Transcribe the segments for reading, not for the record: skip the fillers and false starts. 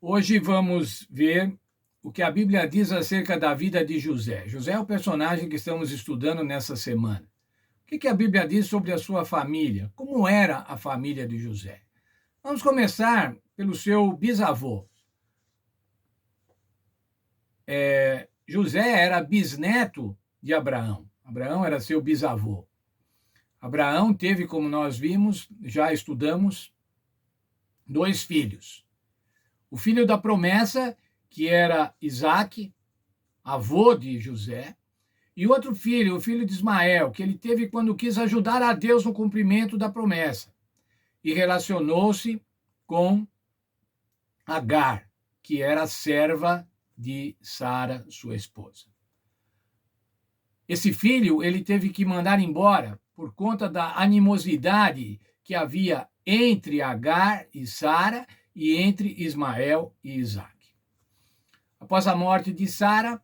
Hoje vamos ver o que a Bíblia diz acerca da vida de José. José é o personagem que estamos estudando nessa semana. O que a Bíblia diz sobre a sua família? Como era a família de José? Vamos começar pelo seu bisavô. José era bisneto de Abraão. Abraão era seu bisavô. Abraão teve, como nós vimos, já estudamos, 2 filhos. O filho da promessa, que era Isaque, avô de José, e outro filho, o filho de Ismael, que ele teve quando quis ajudar a Deus no cumprimento da promessa, e relacionou-se com Agar, que era serva de Sara, sua esposa. Esse filho ele teve que mandar embora por conta da animosidade que havia entre Agar e Sara e entre Ismael e Isaque. Após a morte de Sara,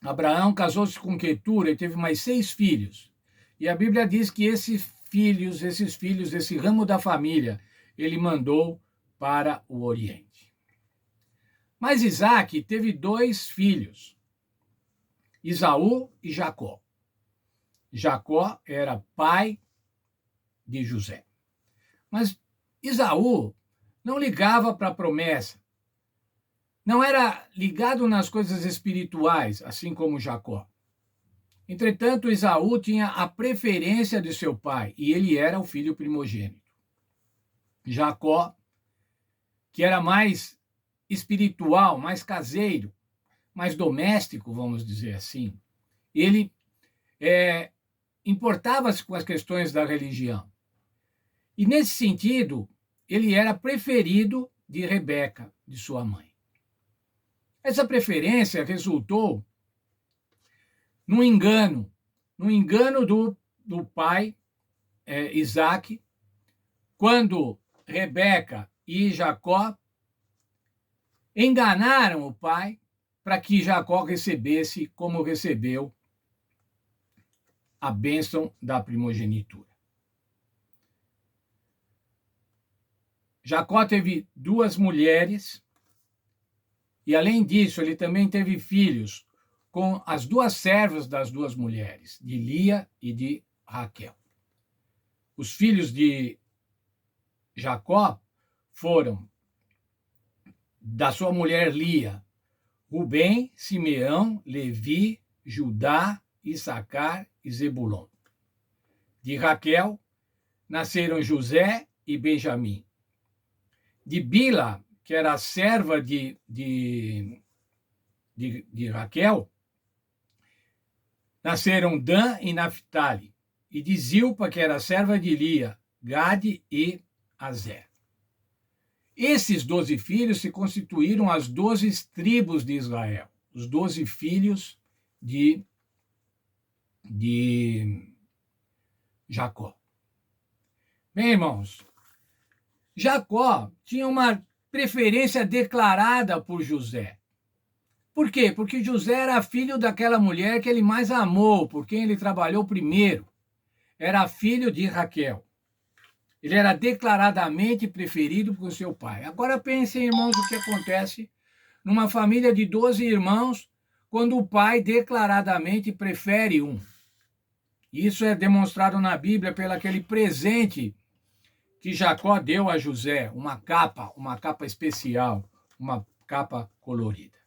Abraão casou-se com Quetura e teve mais 6 filhos. E a Bíblia diz que esses filhos, esse ramo da família, ele mandou para o Oriente. Mas Isaque teve 2 filhos, Esaú e Jacó. Jacó era pai de José. Mas Esaú não ligava para a promessa. Não era ligado nas coisas espirituais, assim como Jacó. Entretanto, Esaú tinha a preferência de seu pai, e ele era o filho primogênito. Jacó, que era mais espiritual, mais caseiro, mais doméstico, vamos dizer assim, ele importava-se com as questões da religião. E, nesse sentido, ele era preferido de Rebeca, de sua mãe. Essa preferência resultou no engano do pai, Isaque, quando Rebeca e Jacó enganaram o pai para que Jacó recebesse, como recebeu, a bênção da primogenitura. Jacó teve 2 mulheres e, além disso, ele também teve filhos com as 2 servas das 2 mulheres, de Lia e de Raquel. Os filhos de Jacó foram, da sua mulher Lia, Rubem, Simeão, Levi, Judá, Issacar e Zebulon. De Raquel nasceram José e Benjamim. De Bila, que era a serva de Raquel, nasceram Dan e Naphtali. E de Zilpa, que era a serva de Lia, Gade e Azer. Esses 12 filhos se constituíram as 12 tribos de Israel, os 12 filhos de Jacó. Bem, irmãos, Jacó tinha uma preferência declarada por José. Por quê? Porque José era filho daquela mulher que ele mais amou, por quem ele trabalhou primeiro. Era filho de Raquel. Ele era declaradamente preferido por seu pai. Agora pensem, irmãos, o que acontece numa família de 12 irmãos quando o pai declaradamente prefere um. Isso é demonstrado na Bíblia pelo aquele presente que Jacó deu a José, uma capa especial, uma capa colorida.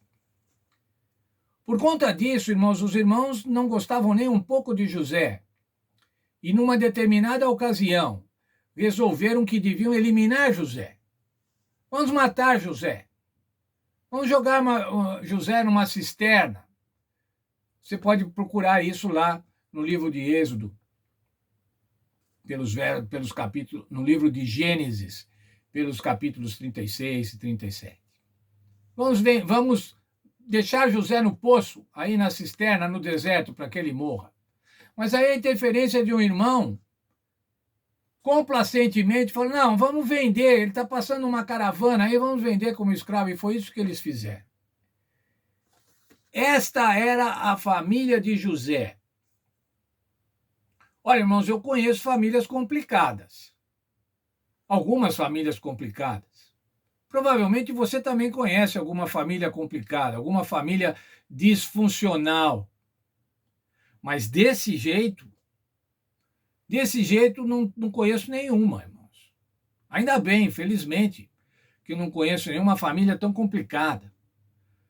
Por conta disso, irmãos, os irmãos não gostavam nem um pouco de José. E numa determinada ocasião, resolveram que deviam eliminar José. Vamos matar José. Vamos jogar José numa cisterna. Você pode procurar isso lá no livro de Êxodo, pelos capítulos, no livro de Gênesis, pelos capítulos 36 e 37. Vamos deixar José no poço, aí na cisterna, no deserto, para que ele morra. Mas aí a interferência de um irmão complacentemente falou, não, vamos vender, ele está passando uma caravana, aí vamos vender como escravo, e foi isso que eles fizeram. Esta era a família de José. Olha, irmãos, eu conheço famílias complicadas. Algumas famílias complicadas. Provavelmente você também conhece alguma família complicada, alguma família disfuncional. Mas desse jeito não conheço nenhuma, irmãos. Ainda bem, felizmente, que eu não conheço nenhuma família tão complicada.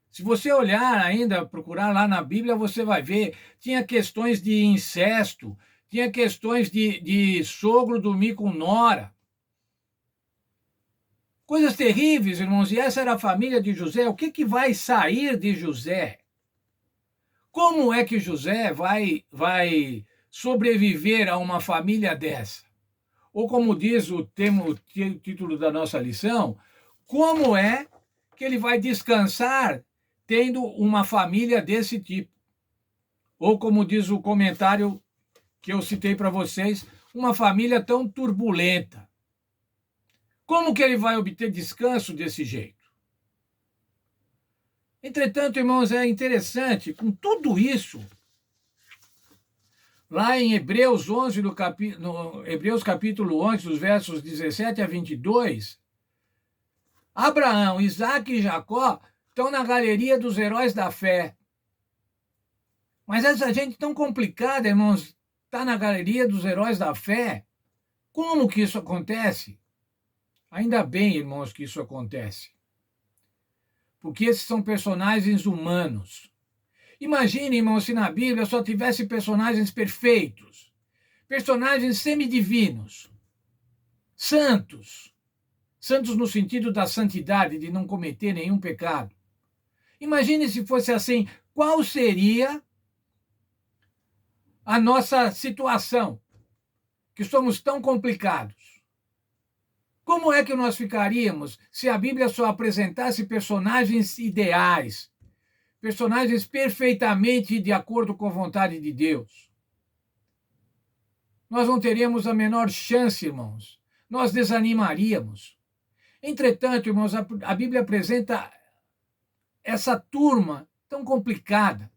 Se você olhar ainda, procurar lá na Bíblia, você vai ver, tinha questões de incesto, tinha questões de sogro dormir com nora. Coisas terríveis, irmãos, e essa era a família de José. O que vai sair de José? Como é que José vai sobreviver a uma família dessa? Ou como diz o título da nossa lição, como é que ele vai descansar tendo uma família desse tipo? Ou como diz o comentário que eu citei para vocês, uma família tão turbulenta. Como que ele vai obter descanso desse jeito? Entretanto, irmãos, é interessante, com tudo isso, lá em Hebreus 11, no Hebreus capítulo 11, dos versos 17 a 22, Abraão, Isaac e Jacó estão na galeria dos heróis da fé. Mas essa gente tão complicada, irmãos, está na galeria dos heróis da fé. Como que isso acontece? Ainda bem, irmãos, que isso acontece. Porque esses são personagens humanos. Imagine, irmãos, se na Bíblia só tivesse personagens perfeitos, personagens semidivinos, santos, santos no sentido da santidade, de não cometer nenhum pecado. Imagine se fosse assim, qual seria a nossa situação, que somos tão complicados? Como é que nós ficaríamos se a Bíblia só apresentasse personagens ideais, personagens perfeitamente de acordo com a vontade de Deus? Nós não teríamos a menor chance, irmãos. Nós desanimaríamos. Entretanto, irmãos, a Bíblia apresenta essa turma tão complicada.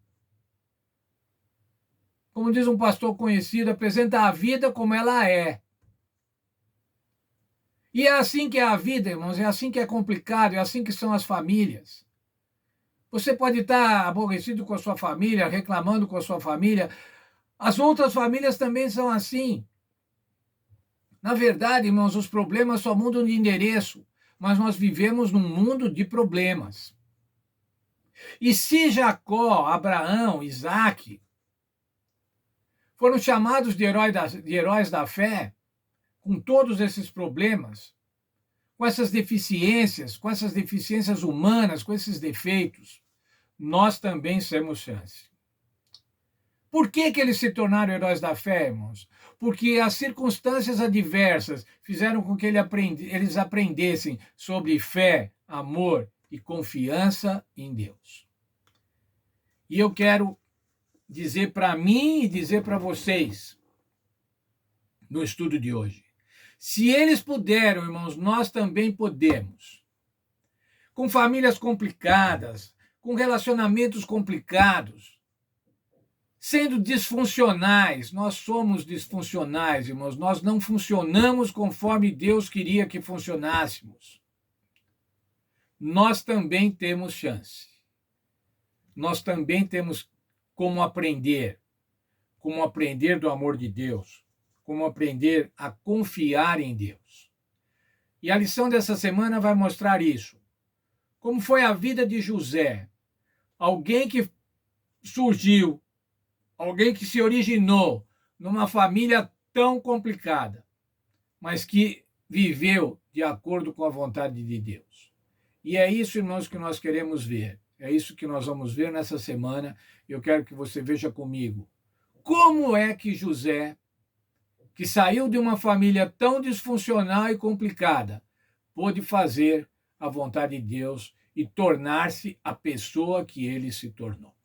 Como diz um pastor conhecido, apresenta a vida como ela é. E é assim que é a vida, irmãos, é assim que é complicado, é assim que são as famílias. Você pode estar aborrecido com a sua família, reclamando com a sua família. As outras famílias também são assim. Na verdade, irmãos, os problemas só mudam de endereço, mas nós vivemos num mundo de problemas. E se Jacó, Abraão, Isaac foram chamados de heróis da fé, com todos esses problemas, com essas deficiências humanas, com esses defeitos, nós também temos chance. Por que eles se tornaram heróis da fé, irmãos? Porque as circunstâncias adversas fizeram com que eles aprendessem sobre fé, amor e confiança em Deus. E eu quero dizer para mim e dizer para vocês, no estudo de hoje, se eles puderam, irmãos, nós também podemos. Com famílias complicadas, com relacionamentos complicados, sendo disfuncionais, nós somos disfuncionais, irmãos, nós não funcionamos conforme Deus queria que funcionássemos. Nós também temos chance. Nós também temos como aprender do amor de Deus, como aprender a confiar em Deus. E a lição dessa semana vai mostrar isso. Como foi a vida de José, alguém que surgiu, alguém que se originou numa família tão complicada, mas que viveu de acordo com a vontade de Deus. E é isso, irmãos, que nós queremos ver. É isso que nós vamos ver nessa semana. Eu quero que você veja comigo. Como é que José, que saiu de uma família tão disfuncional e complicada, pôde fazer a vontade de Deus e tornar-se a pessoa que ele se tornou?